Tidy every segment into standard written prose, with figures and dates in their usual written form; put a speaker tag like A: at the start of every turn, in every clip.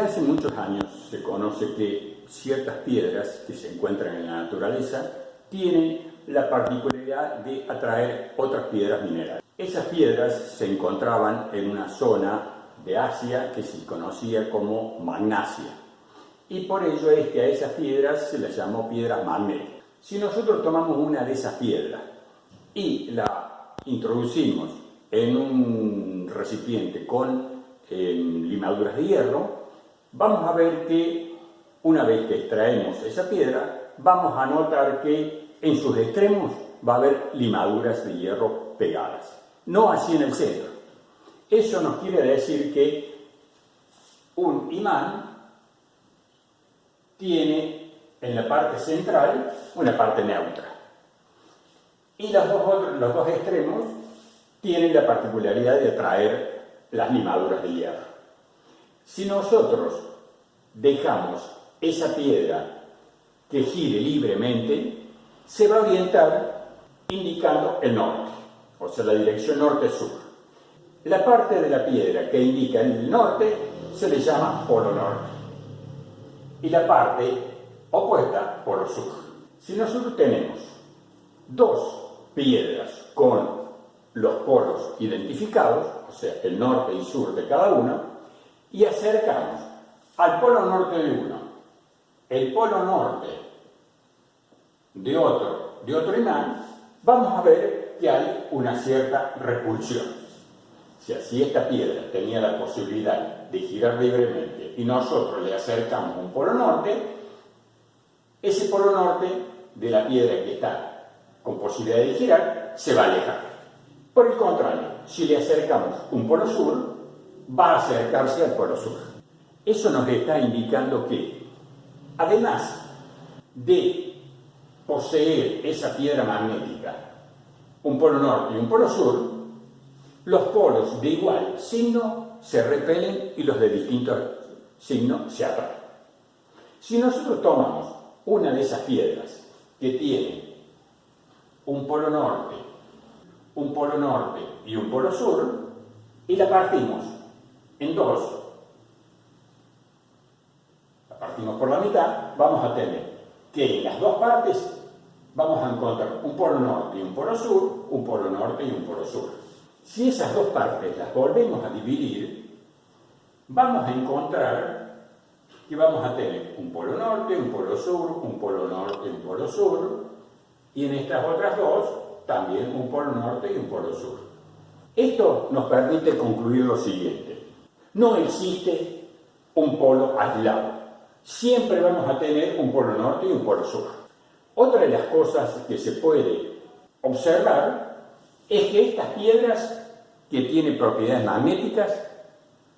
A: Desde hace muchos años se conoce que ciertas piedras que se encuentran en la naturaleza tienen la particularidad de atraer otras piedras minerales. Esas piedras se encontraban en una zona de Asia que se conocía como Magnasia, y por ello es que a esas piedras se las llamó piedras magnéticas. Si nosotros tomamos una de esas piedras y la introducimos en un recipiente con limaduras de hierro, vamos a ver que una vez que extraemos esa piedra, vamos a notar que en sus extremos va a haber limaduras de hierro pegadas, no así en el centro. Eso nos quiere decir que un imán tiene en la parte central una parte neutra, y los dos extremos tienen la particularidad de atraer las limaduras de hierro. Si nosotros dejamos esa piedra que gire libremente, se va a orientar indicando el norte, o sea, la dirección norte-sur. La parte de la piedra que indica el norte se le llama polo norte, y la parte opuesta, polo sur. Si nosotros tenemos dos piedras con los polos identificados, o sea, el norte y sur de cada una, y acercamos al polo norte de uno, el polo norte de otro imán, vamos a ver que hay una cierta repulsión. O sea, si esta piedra tenía la posibilidad de girar libremente y nosotros le acercamos un polo norte, ese polo norte de la piedra que está con posibilidad de girar se va a alejar. Por el contrario, si le acercamos un polo sur, va a acercarse al polo sur. Eso nos está indicando que, además de poseer esa piedra magnética, un polo norte y un polo sur, los polos de igual signo se repelen y los de distintos signos se atraen. Si nosotros tomamos una de esas piedras que tiene un polo norte y un polo sur, y la partimos en dos, la partimos por la mitad, vamos a tener que en las dos partes vamos a encontrar un polo norte y un polo sur, un polo norte y un polo sur. Si esas dos partes las volvemos a dividir, vamos a encontrar que vamos a tener un polo norte, un polo sur, un polo norte y un polo sur, y en estas otras dos también un polo norte y un polo sur. Esto nos permite concluir lo siguiente: no existe un polo aislado, siempre vamos a tener un polo norte y un polo sur. Otra de las cosas que se puede observar es que estas piedras que tienen propiedades magnéticas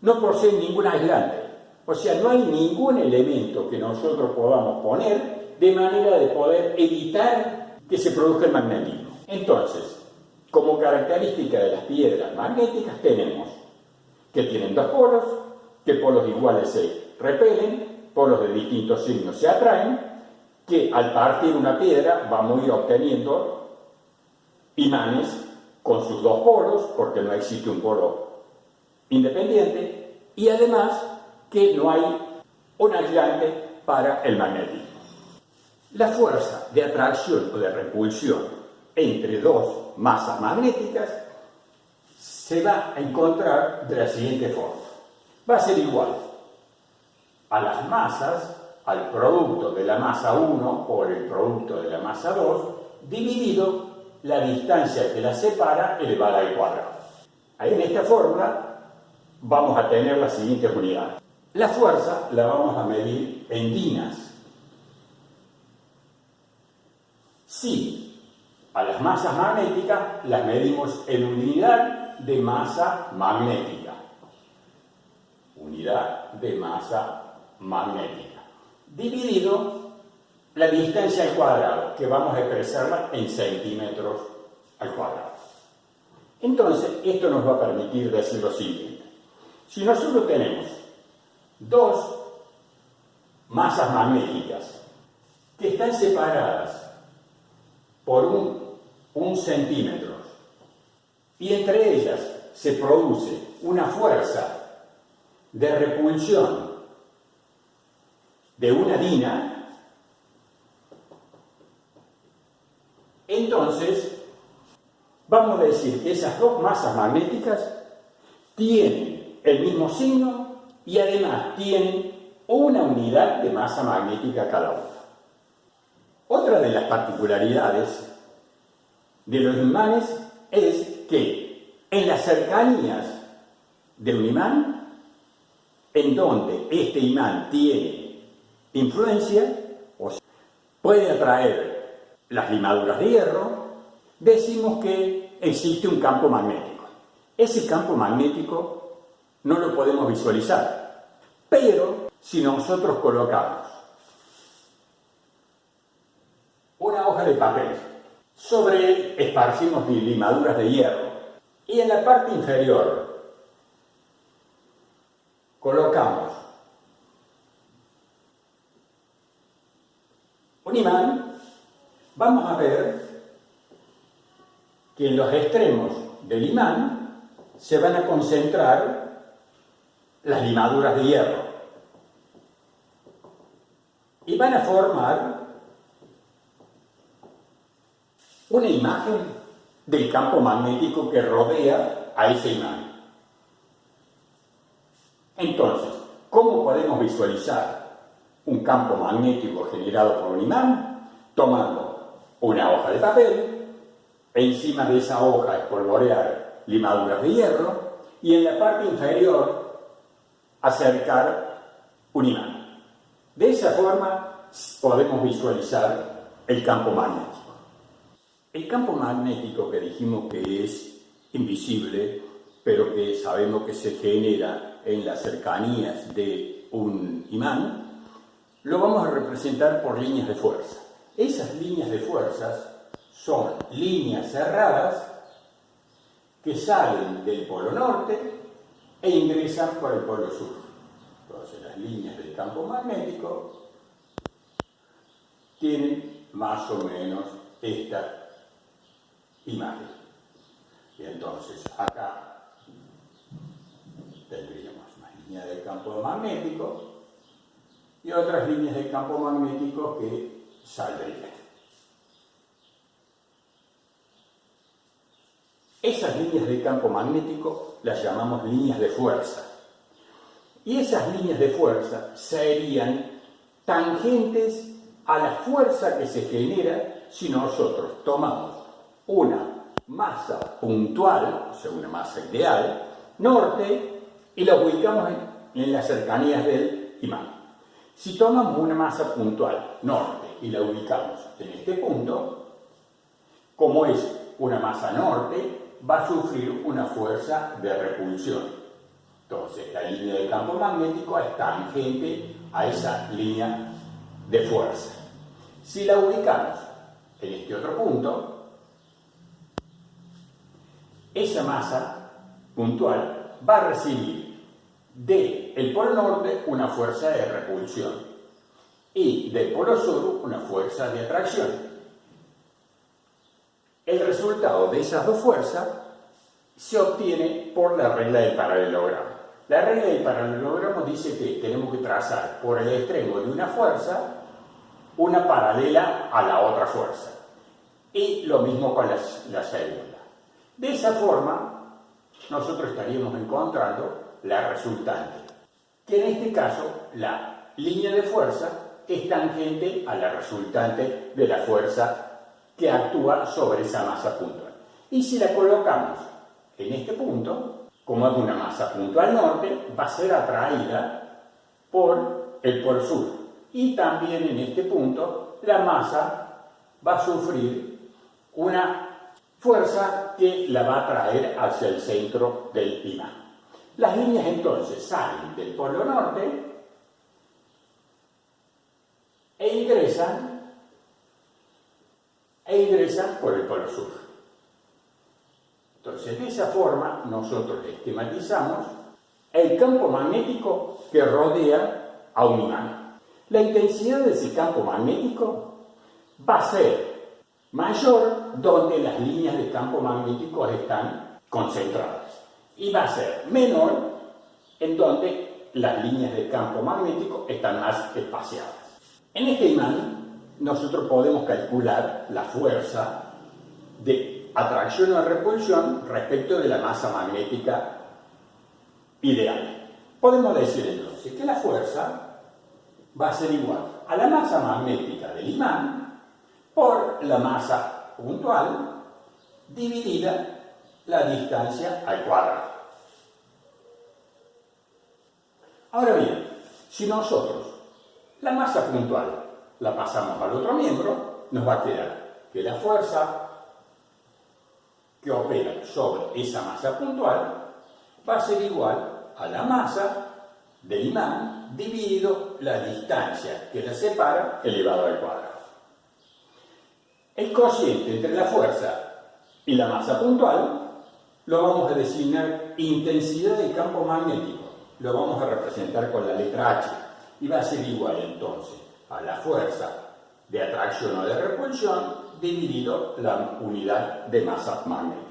A: no poseen ningún aislante, o sea, no hay ningún elemento que nosotros podamos poner de manera de poder evitar que se produzca el magnetismo. Entonces, como característica de las piedras magnéticas tenemos que tienen dos polos, que polos iguales se repelen, polos de distintos signos se atraen, que al partir una piedra vamos a ir obteniendo imanes con sus dos polos, porque no existe un polo independiente, y además que no hay un aislante para el magnetismo. La fuerza de atracción o de repulsión entre dos masas magnéticas se va a encontrar de la siguiente forma. Va a ser igual a las masas, al producto de la masa 1 por el producto de la masa 2, dividido la distancia que las separa elevada al cuadrado. Ahí en esta fórmula vamos a tener las siguientes unidades. La fuerza la vamos a medir en dinas. Si a las masas magnéticas las medimos en unidad de masa magnética. Unidad de masa magnética. Dividido la distancia al cuadrado, que vamos a expresarla en centímetros al cuadrado. Entonces, esto nos va a permitir decir lo siguiente. Si nosotros tenemos dos masas magnéticas que están separadas por un centímetro, y entre ellas se produce una fuerza de repulsión de una dina, entonces vamos a decir que esas dos masas magnéticas tienen el mismo signo y además tienen una unidad de masa magnética cada una. Otra de las particularidades de los imanes es que en las cercanías de un imán, en donde este imán tiene influencia, o sea, puede atraer las limaduras de hierro, decimos que existe un campo magnético. Ese campo magnético no lo podemos visualizar, pero si nosotros colocamos una hoja de papel, sobre él esparcimos limaduras de hierro y en la parte inferior colocamos un imán, vamos a ver que en los extremos del imán se van a concentrar las limaduras de hierro y van a formar una imagen del campo magnético que rodea a ese imán. Entonces, ¿cómo podemos visualizar un campo magnético generado por un imán? Tomando una hoja de papel, encima de esa hoja espolvorear limaduras de hierro y en la parte inferior acercar un imán. De esa forma podemos visualizar el campo magnético. El campo magnético que dijimos que es invisible, pero que sabemos que se genera en las cercanías de un imán, lo vamos a representar por líneas de fuerza. Esas líneas de fuerzas son líneas cerradas que salen del polo norte e ingresan por el polo sur. Entonces las líneas del campo magnético tienen más o menos esta imagen. Y entonces acá tendríamos una línea del campo magnético y otras líneas del campo magnético que saldrían. Esas líneas de campo magnético las llamamos líneas de fuerza. Y esas líneas de fuerza serían tangentes a la fuerza que se genera si nosotros tomamos una masa puntual, o sea, una masa ideal, norte, y la ubicamos en las cercanías del imán. Si tomamos una masa puntual norte y la ubicamos en este punto, como es una masa norte, va a sufrir una fuerza de repulsión. Entonces, la línea de campo magnético es tangente a esa línea de fuerza. Si la ubicamos en este otro punto, esa masa puntual va a recibir del polo norte una fuerza de repulsión y del polo sur una fuerza de atracción. El resultado de esas dos fuerzas se obtiene por la regla del paralelogramo. La regla del paralelogramo dice que tenemos que trazar por el extremo de una fuerza una paralela a la otra fuerza. Y lo mismo con la segunda. De esa forma, nosotros estaríamos encontrando la resultante, que en este caso la línea de fuerza es tangente a la resultante de la fuerza que actúa sobre esa masa puntual. Y si la colocamos en este punto, como es una masa puntual norte, va a ser atraída por el polo sur. Y también en este punto, la masa va a sufrir una fuerza que la va a atraer hacia el centro del imán. Las líneas entonces salen del polo norte e ingresan por el polo sur. Entonces, de esa forma, nosotros esquematizamos el campo magnético que rodea a un imán. La intensidad de ese campo magnético va a ser mayor donde las líneas de campo magnético están concentradas y va a ser menor en donde las líneas de campo magnético están más espaciadas. En este imán nosotros podemos calcular la fuerza de atracción o repulsión respecto de la masa magnética ideal. Podemos decir entonces que la fuerza va a ser igual a la masa magnética del imán por la masa puntual dividida la distancia al cuadrado. Ahora bien, si nosotros la masa puntual la pasamos al otro miembro, nos va a quedar que la fuerza que opera sobre esa masa puntual va a ser igual a la masa del imán dividido la distancia que la separa elevado al cuadrado. El cociente entre la fuerza y la masa puntual lo vamos a designar intensidad del campo magnético. Lo vamos a representar con la letra H y va a ser igual entonces a la fuerza de atracción o de repulsión dividido la unidad de masa magnética.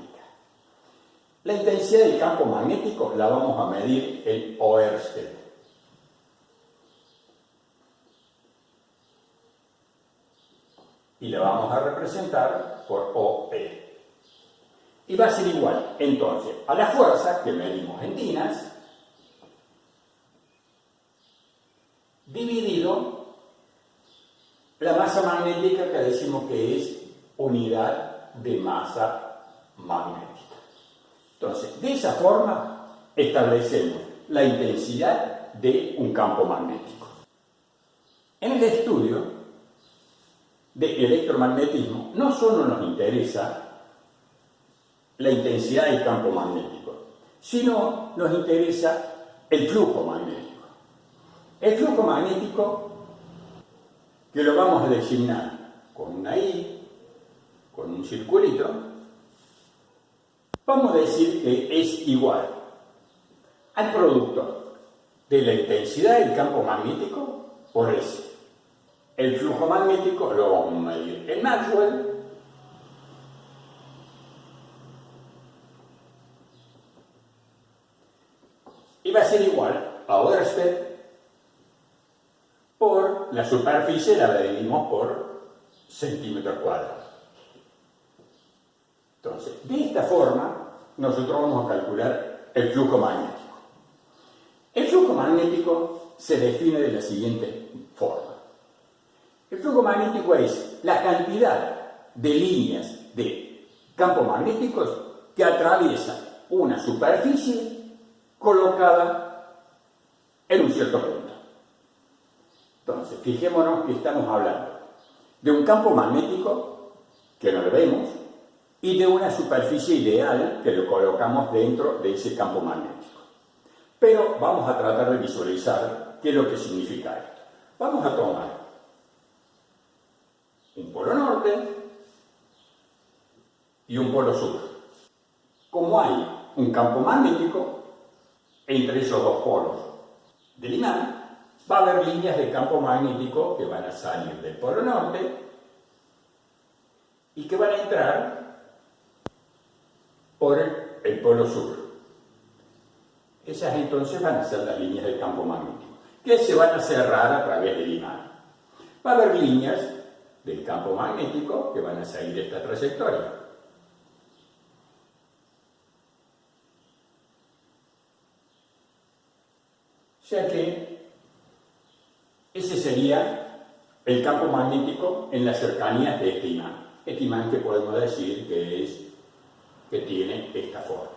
A: La intensidad del campo magnético la vamos a medir en Oersted. Y la vamos a representar por OE. Y va a ser igual entonces a la fuerza que medimos en tinas dividido la masa magnética que decimos que es unidad de masa magnética. Entonces, de esa forma establecemos la intensidad de un campo magnético. En el estudio de electromagnetismo no solo nos interesa la intensidad del campo magnético, sino nos interesa el flujo magnético. El flujo magnético, que lo vamos a designar con una I, con un circulito, vamos a decir que es igual al producto de la intensidad del campo magnético por S. El flujo magnético lo vamos a medir en Maxwell y va a ser igual a Oersted por la superficie, la medimos por centímetro cuadrado. Entonces, de esta forma, nosotros vamos a calcular el flujo magnético. El flujo magnético se define de la siguiente forma. El flujo magnético es la cantidad de líneas de campos magnéticos que atraviesan una superficie colocada en un cierto punto. Entonces, fijémonos que estamos hablando de un campo magnético que no lo vemos y de una superficie ideal que lo colocamos dentro de ese campo magnético. Pero vamos a tratar de visualizar qué es lo que significa esto. Vamos a tomar un polo norte y un polo sur. Como hay un campo magnético entre esos dos polos del imán, va a haber líneas de campo magnético que van a salir del polo norte y que van a entrar por el polo sur. Esas entonces van a ser las líneas del campo magnético, que se van a cerrar a través del imán. Va a haber líneas del campo magnético que van a seguir esta trayectoria. O sea que ese sería el campo magnético en las cercanías de este imán. Este imán que podemos decir que tiene esta forma.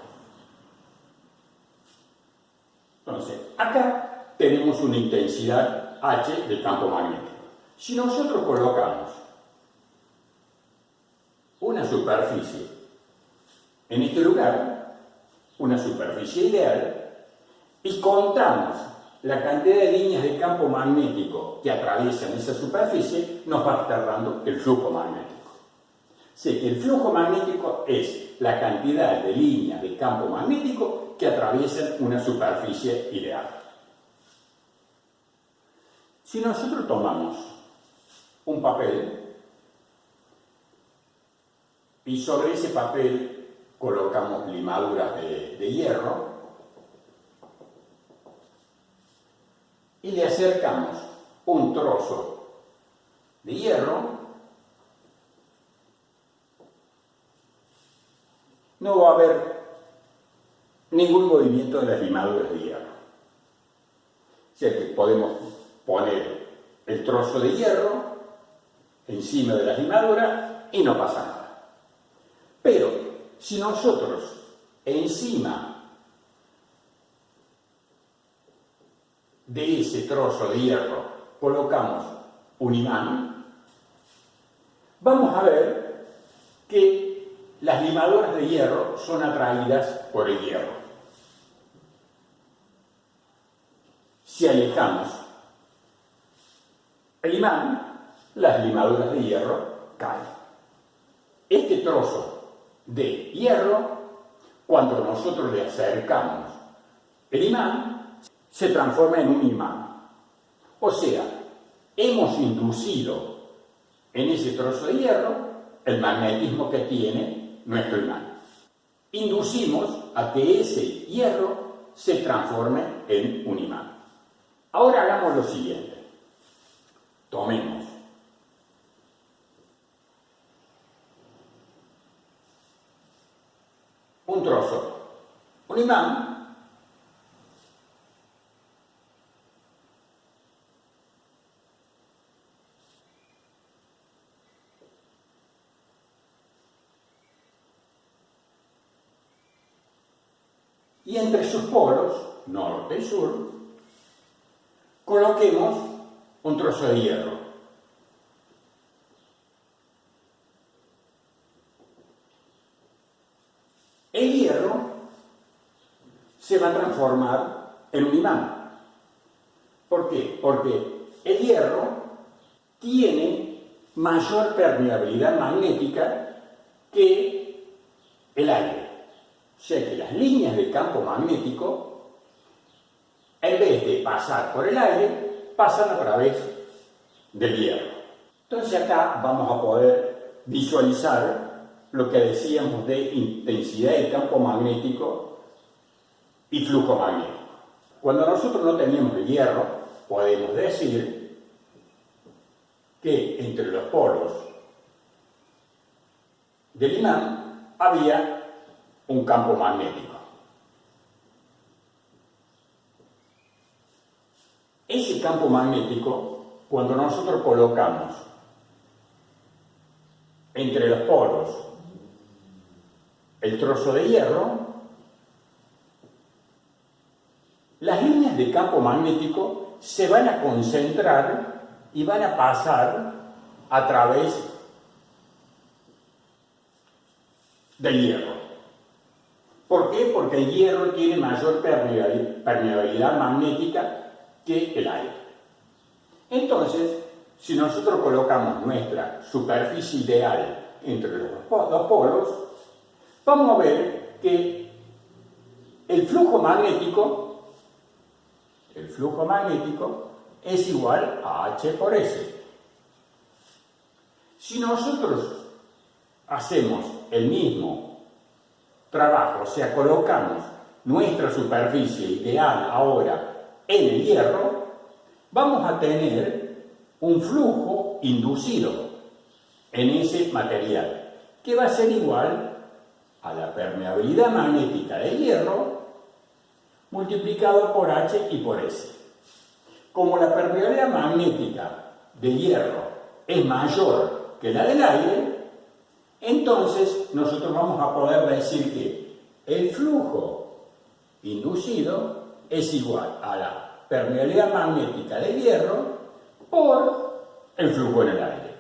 A: Entonces, acá tenemos una intensidad H del campo magnético. Si nosotros colocamos una superficie en este lugar, una superficie ideal, y contamos la cantidad de líneas de campo magnético que atraviesan esa superficie, nos va a estar dando el flujo magnético. Sé que el flujo magnético es la cantidad de líneas de campo magnético que atraviesan una superficie ideal. Si nosotros tomamos un papel y sobre ese papel colocamos limaduras de hierro y le acercamos un trozo de hierro, no va a haber ningún movimiento de las limaduras de hierro. O sea que podemos poner el trozo de hierro encima de las limaduras y no pasa nada. Pero si nosotros encima de ese trozo de hierro colocamos un imán, vamos a ver que las limaduras de hierro son atraídas por el hierro. Si alejamos el imán, las limaduras de hierro caen. Este trozo de hierro, cuando nosotros le acercamos el imán, se transforma en un imán. O sea, hemos inducido en ese trozo de hierro el magnetismo que tiene nuestro imán. Inducimos a que ese hierro se transforme en un imán. Ahora hagamos lo siguiente. Tomemos un trozo, un imán, y entre sus polos, norte y sur, coloquemos un trozo de hierro. El hierro se va a transformar en un imán. ¿Por qué? Porque el hierro tiene mayor permeabilidad magnética que el aire. O sea que las líneas de campo magnético, en vez de pasar por el aire, pasan a través del hierro. Entonces acá vamos a poder visualizar lo que decíamos de intensidad de campo magnético y flujo magnético. Cuando nosotros no teníamos el hierro, podemos decir que entre los polos del imán había un campo magnético. Ese campo magnético, cuando nosotros colocamos entre los polos el trozo de hierro, las líneas de campo magnético se van a concentrar y van a pasar a través del hierro. ¿Por qué? Porque el hierro tiene mayor permeabilidad magnética que el aire. Entonces, si nosotros colocamos nuestra superficie ideal entre los dos polos, vamos a ver que el flujo magnético es igual a H por S. Si nosotros hacemos el mismo trabajo, o sea, colocamos nuestra superficie ideal ahora en el hierro, vamos a tener un flujo inducido en ese material, que va a ser igual a la permeabilidad magnética del hierro multiplicado por H y por S. Como la permeabilidad magnética del hierro es mayor que la del aire, entonces nosotros vamos a poder decir que el flujo inducido es igual a la permeabilidad magnética del hierro por el flujo en el aire.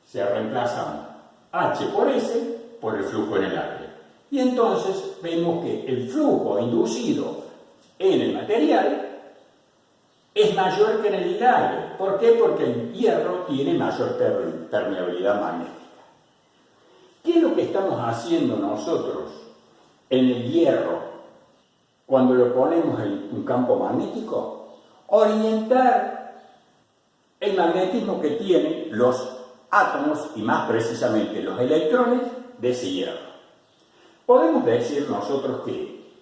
A: Se reemplazan H por S por el flujo en el aire. Y entonces vemos que el flujo inducido en el material es mayor que en el aire. ¿Por qué? Porque el hierro tiene mayor permeabilidad magnética. ¿Qué es lo que estamos haciendo nosotros en el hierro cuando lo ponemos en un campo magnético? Orientar el magnetismo que tienen los átomos y más precisamente los electrones de ese hierro. Podemos decir nosotros que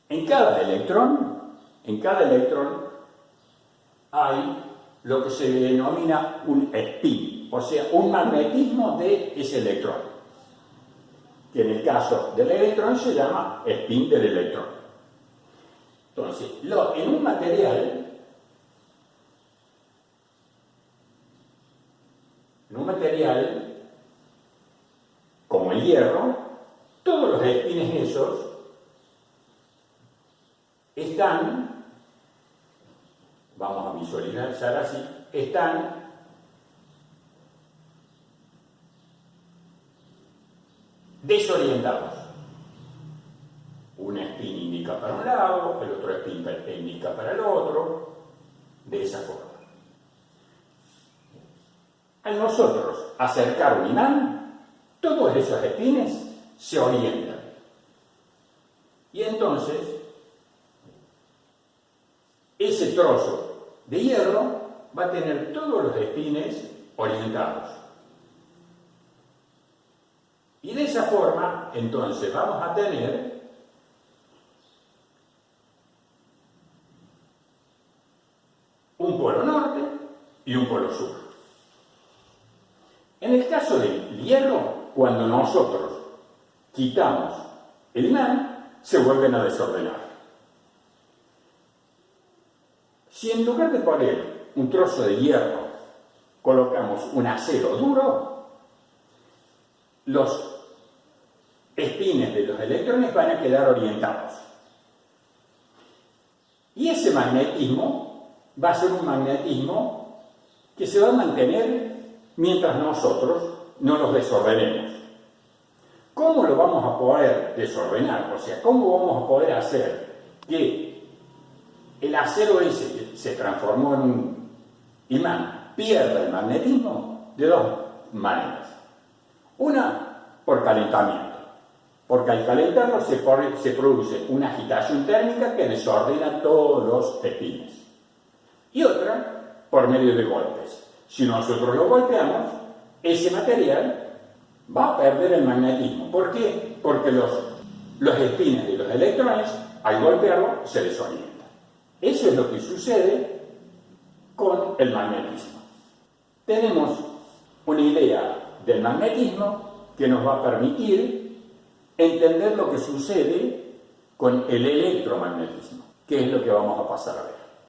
A: en cada electrón hay lo que se denomina un spin, o sea, un magnetismo de ese electrón, que en el caso del electrón se llama spin del electrón. Entonces, en un material como el hierro, todos los espines esos están, vamos a visualizar así, están desorientados. Un spin indica para un lado, el otro spin indica para el otro, de esa forma. Al nosotros acercar un imán, todos esos espines se orientan. Y entonces, ese trozo de hierro va a tener todos los espines orientados. Y de esa forma, entonces, vamos a tener un polo norte y un polo sur. En el caso del hierro, cuando nosotros quitamos el imán, se vuelven a desordenar. Si en lugar de poner un trozo de hierro colocamos un acero duro, los espines de los electrones van a quedar orientados. Y ese magnetismo va a ser un magnetismo que se va a mantener mientras nosotros no los desordenemos. ¿Cómo lo vamos a poder desordenar? O sea, ¿cómo vamos a poder hacer que el acero ese que se transformó en un imán pierda el magnetismo? De dos maneras. Una, por calentamiento. Porque al calentarlo se produce una agitación térmica que desordena todos los espines. Y otra, por medio de golpes. Si nosotros lo golpeamos, ese material va a perder el magnetismo. ¿Por qué? Porque los espines de los electrones, al golpearlo, se desorientan. Eso es lo que sucede con el magnetismo. Tenemos una idea del magnetismo que nos va a permitir entender lo que sucede con el electromagnetismo, que es lo que vamos a pasar a ver.